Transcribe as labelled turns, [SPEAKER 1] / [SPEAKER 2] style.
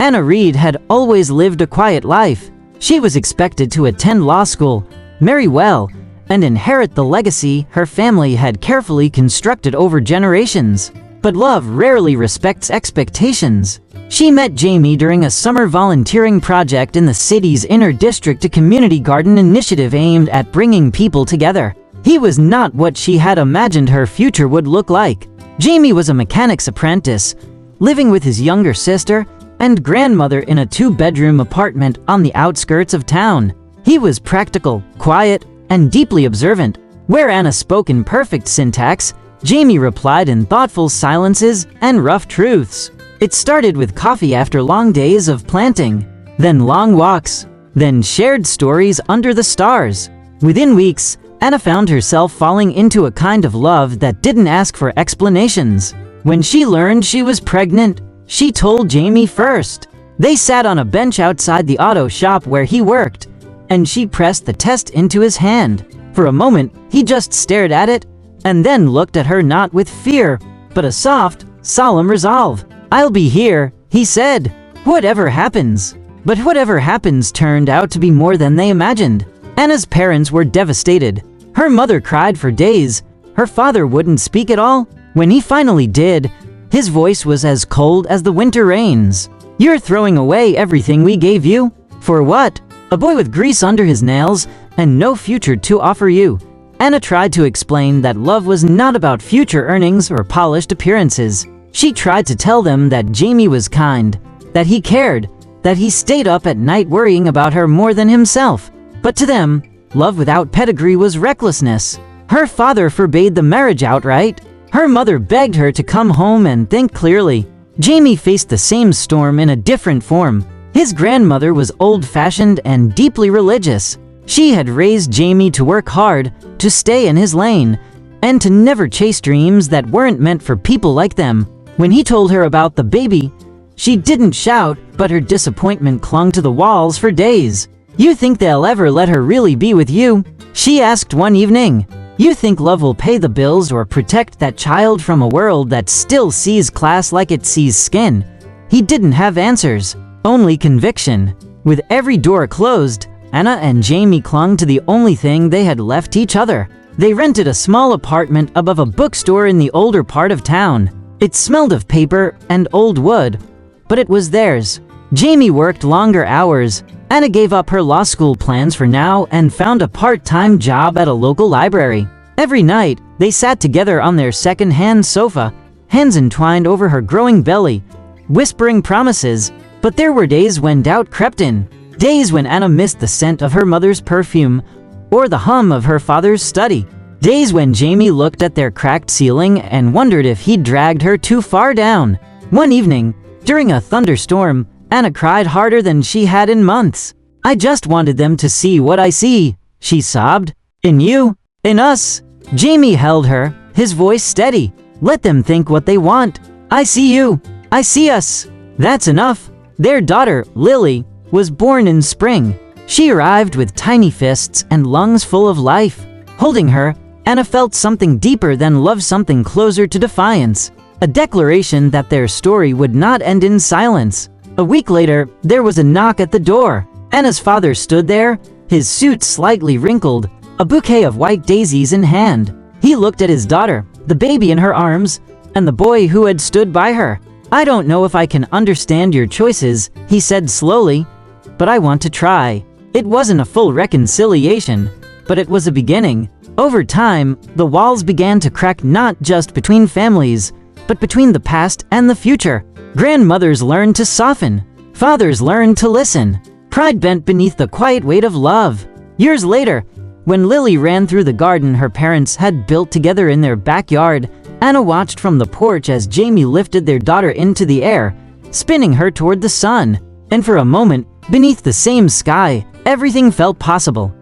[SPEAKER 1] Anna Reed had always lived a quiet life. She was expected to attend law school, marry well, and inherit the legacy her family had carefully constructed over generations. But love rarely respects expectations. She met Jamie during a summer volunteering project in the city's inner district, a community garden initiative aimed at bringing people together. He was not what she had imagined her future would look like. Jamie was a mechanic's apprentice, living with his younger sister and grandmother in a 2-bedroom apartment on the outskirts of town. He was practical, quiet, and deeply observant. Where Anna spoke in perfect syntax, Jamie replied in thoughtful silences and rough truths. It started with coffee after long days of planting, then long walks, then shared stories under the stars. Within weeks, Anna found herself falling into a kind of love that didn't ask for explanations. When she learned she was pregnant, she told Jamie first. They sat on a bench outside the auto shop where he worked, and she pressed the test into his hand. For a moment, he just stared at it, and then looked at her not with fear, but a soft, solemn resolve. "I'll be here," he said, "whatever happens." But whatever happens turned out to be more than they imagined. Anna's parents were devastated. Her mother cried for days. Her father wouldn't speak at all. When he finally did, his voice was as cold as the winter rains. "You're throwing away everything we gave you? For what? A boy with grease under his nails and no future to offer you." Anna tried to explain that love was not about future earnings or polished appearances. She tried to tell them that Jamie was kind, that he cared, that he stayed up at night worrying about her more than himself. But to them, love without pedigree was recklessness. Her father forbade the marriage outright. Her mother begged her to come home and think clearly. Jamie faced the same storm in a different form. His grandmother was old-fashioned and deeply religious. She had raised Jamie to work hard, to stay in his lane, and to never chase dreams that weren't meant for people like them. When he told her about the baby, she didn't shout, but her disappointment clung to the walls for days. "You think they'll ever let her really be with you?" she asked one evening. "You think love will pay the bills or protect that child from a world that still sees class like it sees skin?" He didn't have answers, only conviction. With every door closed, Anna and Jamie clung to the only thing they had left each other. They rented a small apartment above a bookstore in the older part of town. It smelled of paper and old wood, but it was theirs. Jamie worked longer hours. Anna gave up her law school plans for now and found a part-time job at a local library. Every night, they sat together on their second-hand sofa, hands entwined over her growing belly, whispering promises. But there were days when doubt crept in. Days when Anna missed the scent of her mother's perfume or the hum of her father's study. Days when Jamie looked at their cracked ceiling and wondered if he'd dragged her too far down. One evening, during a thunderstorm, Anna cried harder than she had in months. "I just wanted them to see what I see," she sobbed. "In you, in us." Jamie held her, his voice steady. "Let them think what they want. I see you. I see us. That's enough." Their daughter, Lily, was born in spring. She arrived with tiny fists and lungs full of life. Holding her, Anna felt something deeper than love, something closer to defiance. A declaration that their story would not end in silence. A week later, there was a knock at the door. Anna's father stood there, his suit slightly wrinkled, a bouquet of white daisies in hand. He looked at his daughter, the baby in her arms, and the boy who had stood by her. "I don't know if I can understand your choices," he said slowly, "but I want to try." It wasn't a full reconciliation, but it was a beginning. Over time, the walls began to crack, not just between families, but between the past and the future. Grandmothers learned to soften. Fathers learned to listen. Pride bent beneath the quiet weight of love. Years later, when Lily ran through the garden her parents had built together in their backyard, Anna watched from the porch as Jamie lifted their daughter into the air, spinning her toward the sun. And for a moment, beneath the same sky, everything felt possible.